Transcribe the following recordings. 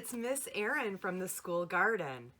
it's Miss Erin from the school garden.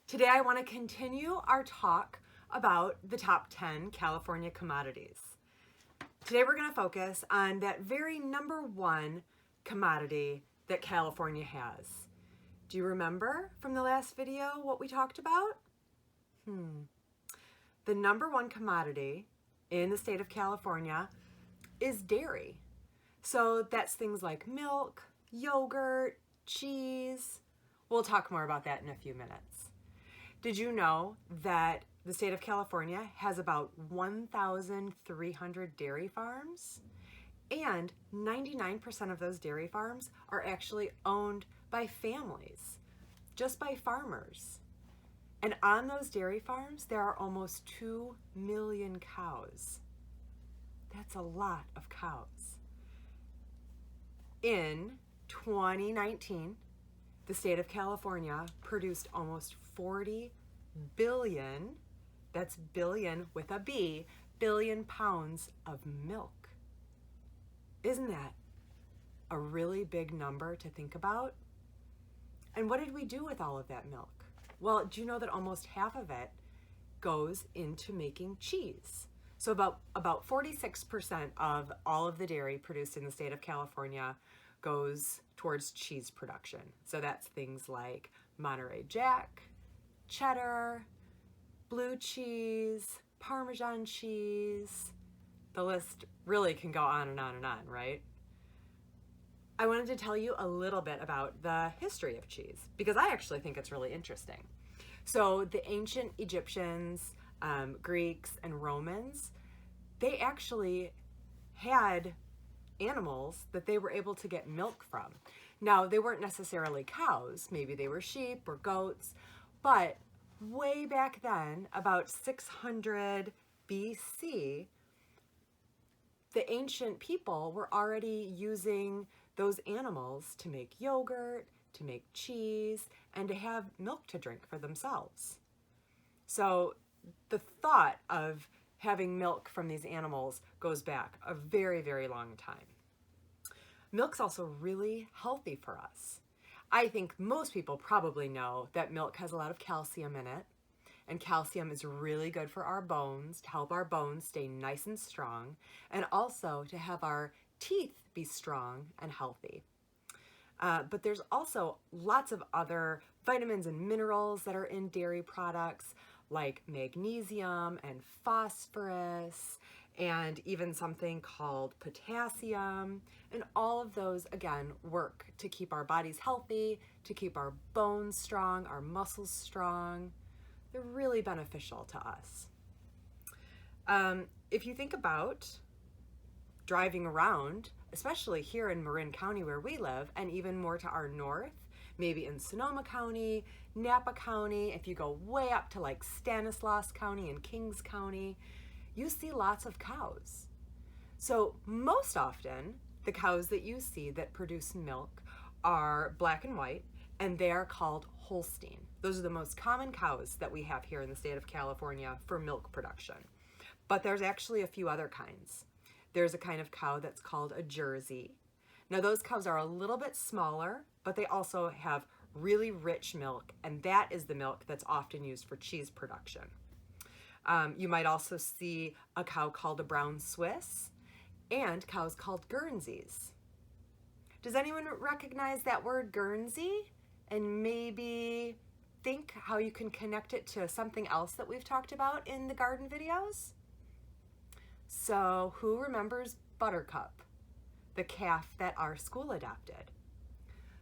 Today I want to continue our talk about the top 10 California commodities. Today we're going to focus on that very number one commodity that California has. Do you remember from the last video what we talked about? The number one commodity in the state of California is dairy. So that's things like milk, yogurt, cheese. We'll talk more about that in a few minutes. Did you know that the state of California has about 1,300 dairy farms? And 99% of those dairy farms are actually owned by families, just by farmers. And on those dairy farms, there are almost 2 million cows. That's a lot of cows. In 2019, the state of California produced almost 40 billion, that's billion with a B, billion pounds of milk. Isn't that a really big number to think about? And what did we do with all of that milk? Well, do you know that almost half of it goes into making cheese? So about 46% of all of the dairy produced in the state of California goes towards cheese production. So that's things like Monterey Jack, cheddar, blue cheese, Parmesan cheese. The list really can go on and on and on, right? I wanted to tell you a little bit about the history of cheese because I actually think it's really interesting. So the ancient Egyptians, Greeks, and Romans, they actually had animals that they were able to get milk from. Now, they weren't necessarily cows, maybe they were sheep or goats, but way back then, about 600 BC, the ancient people were already using those animals to make yogurt, to make cheese, and to have milk to drink for themselves. So the thought of having milk from these animals goes back a very, very long time. Milk's also really healthy for us. I think most people probably know that milk has a lot of calcium in it, and calcium is really good for our bones, to help our bones stay nice and strong, and also to have our teeth be strong and healthy. But there's also lots of other vitamins and minerals that are in dairy products, like magnesium and phosphorus, and even something called potassium. And all of those, again, work to keep our bodies healthy, to keep our bones strong, our muscles strong. They're really beneficial to us. If you think about driving around, especially here in Marin County where we live, and even more to our north, maybe in Sonoma County, Napa County, if you go way up to like Stanislaus County and Kings County, you see lots of cows. So most often, the cows that you see that produce milk are black and white, and they are called Holstein. Those are the most common cows that we have here in the state of California for milk production. But there's actually a few other kinds. There's a kind of cow that's called a Jersey. Now those cows are a little bit smaller, but they also have really rich milk, and that is the milk that's often used for cheese production. You might also see a cow called a brown Swiss and cows called Guernseys. Does anyone recognize that word Guernsey and maybe think how you can connect it to something else that we've talked about in the garden videos? So who remembers Buttercup, the calf that our school adopted?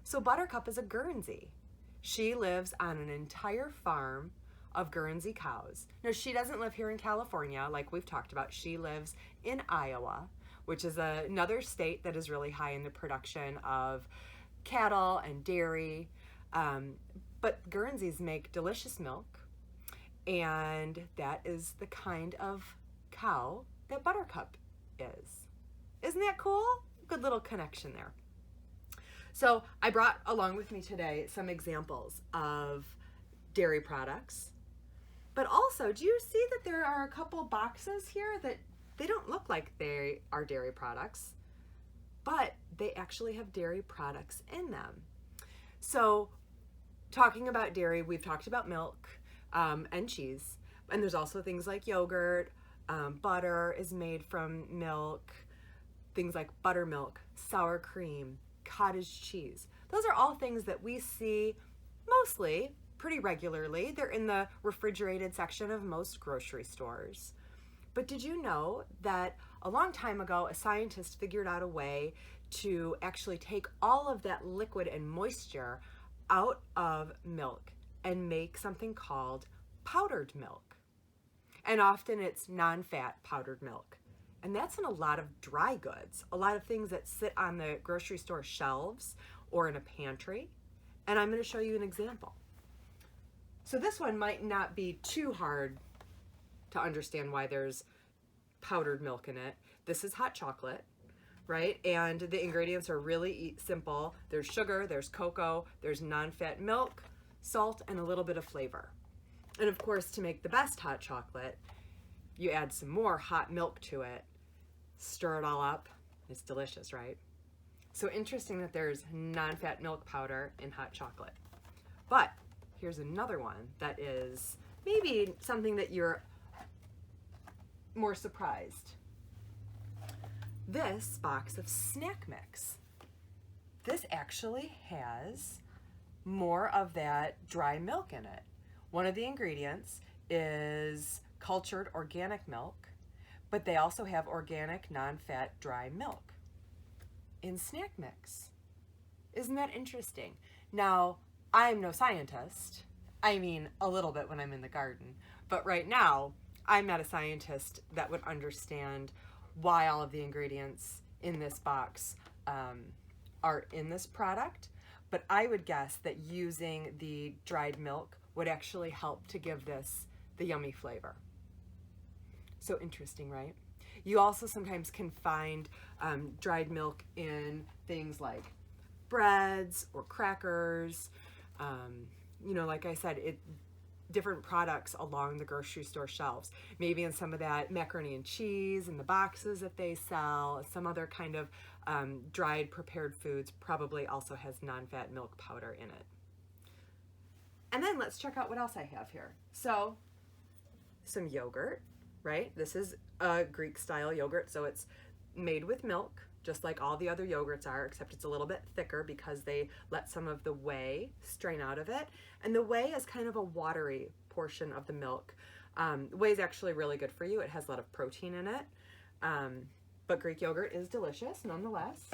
So Buttercup is a Guernsey. She lives on an entire farm of Guernsey cows. Now, she doesn't live here in California like we've talked about. She lives in Iowa, which is another state that is really high in the production of cattle and dairy. But Guernseys make delicious milk, and that is the kind of cow that Buttercup is. Isn't that cool? Good little connection there. So I brought along with me today some examples of dairy products, but also, do you see that there are a couple boxes here that they don't look like they are dairy products, but they actually have dairy products in them. So talking about dairy, we've talked about milk and cheese. And there's also things like yogurt, butter is made from milk, things like buttermilk, sour cream, cottage cheese. Those are all things that we see mostly pretty regularly. They're in the refrigerated section of most grocery stores. But did you know that a long time ago, a scientist figured out a way to actually take all of that liquid and moisture out of milk and make something called powdered milk? And often it's non-fat powdered milk. And that's in a lot of dry goods, a lot of things that sit on the grocery store shelves or in a pantry. And I'm going to show you an example. So this one might not be too hard to understand why there's powdered milk in it. This is hot chocolate, right? And the ingredients are really simple. There's sugar, there's cocoa, there's non-fat milk, salt, and a little bit of flavor. And of course, to make the best hot chocolate, you add some more hot milk to it, stir it all up. It's delicious, right? So interesting that there's non-fat milk powder in hot chocolate. But here's another one that is maybe something that you're more surprised. This box of snack mix. This actually has more of that dry milk in it. One of the ingredients is cultured organic milk, but they also have organic non-fat dry milk in snack mix. Isn't that interesting? Now, I'm no scientist. I mean, a little bit when I'm in the garden, but right now, I'm not a scientist that would understand why all of the ingredients in this box are in this product, but I would guess that using the dried milk would actually help to give this the yummy flavor. So interesting, right? You also sometimes can find dried milk in things like breads or crackers. You know, like I said, different products along the grocery store shelves. Maybe in some of that macaroni and cheese in the boxes that they sell, some other kind of dried prepared foods probably also has non-fat milk powder in it. And then let's check out what else I have here. So some yogurt, right? This is a Greek style yogurt, so it's made with milk, just like all the other yogurts are, except it's a little bit thicker because they let some of the whey strain out of it. And the whey is kind of a watery portion of the milk. Whey is actually really good for you. It has a lot of protein in it. But Greek yogurt is delicious nonetheless.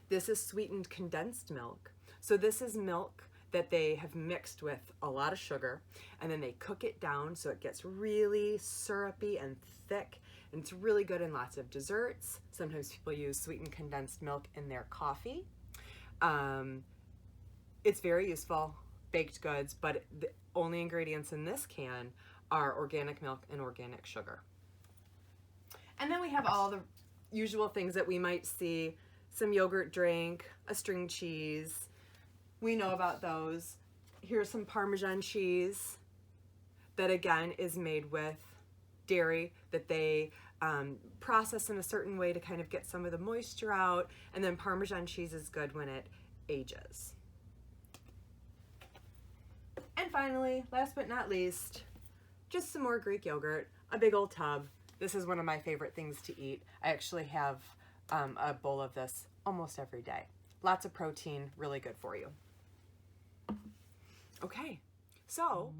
This is sweetened condensed milk. So this is milk that they have mixed with a lot of sugar, and then they cook it down so it gets really syrupy and thick, and it's really good in lots of desserts. Sometimes people use sweetened condensed milk in their coffee. It's very useful, baked goods, but the only ingredients in this can are organic milk and organic sugar. And then we have all the usual things that we might see, some yogurt drink, a string cheese. We know about those. Here's some Parmesan cheese that again is made with dairy that they process in a certain way to kind of get some of the moisture out. And then Parmesan cheese is good when it ages. And finally, last but not least, just some more Greek yogurt, a big old tub. This is one of my favorite things to eat. I actually have a bowl of this almost every day. Lots of protein, really good for you. Okay, so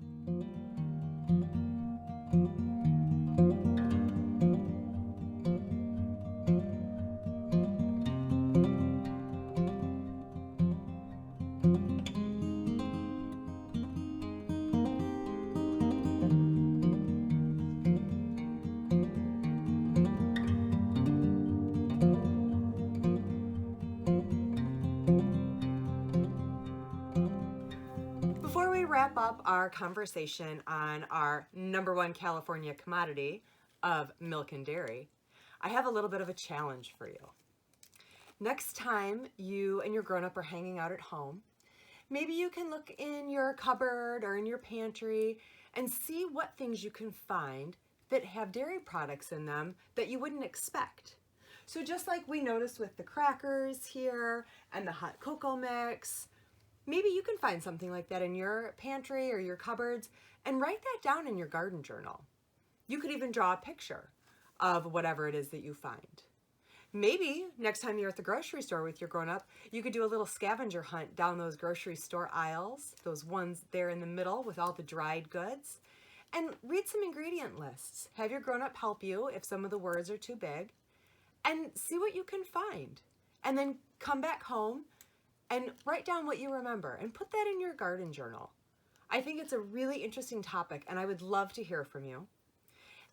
before we wrap up our conversation on our #1 California commodity of milk and dairy, I have a little bit of a challenge for you. Next time you and your grown-up are hanging out at home, maybe you can look in your cupboard or in your pantry and see what things you can find that have dairy products in them that you wouldn't expect. So just like we noticed with the crackers here and the hot cocoa mix, Maybe you can find something like that in your pantry or your cupboards and write that down in your garden journal. You could even draw a picture of whatever it is that you find. Maybe next time you're at the grocery store with your grown-up, you could do a little scavenger hunt down those grocery store aisles, those ones there in the middle with all the dried goods, and read some ingredient lists. Have your grown-up help you if some of the words are too big, and see what you can find. And then come back home and write down what you remember and put that in your garden journal. I think it's a really interesting topic, and I would love to hear from you.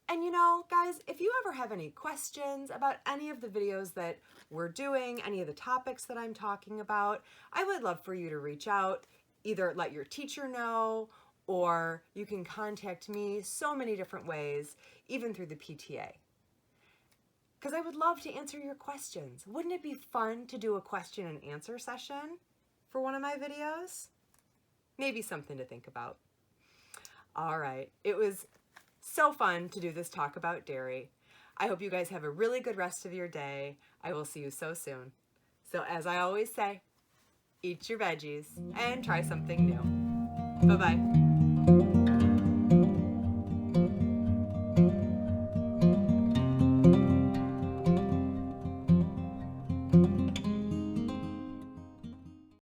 And you know, guys, if you ever have any questions about any of the videos that we're doing, any of the topics that I'm talking about, I would love for you to reach out, either let your teacher know, or you can contact me so many different ways, even through the PTA. Because I would love to answer your questions. Wouldn't it be fun to do a question and answer session for one of my videos? Maybe something to think about. All right, it was so fun to do this talk about dairy. I hope you guys have a really good rest of your day. I will see you so soon. So as I always say, eat your veggies and try something new. Bye-bye.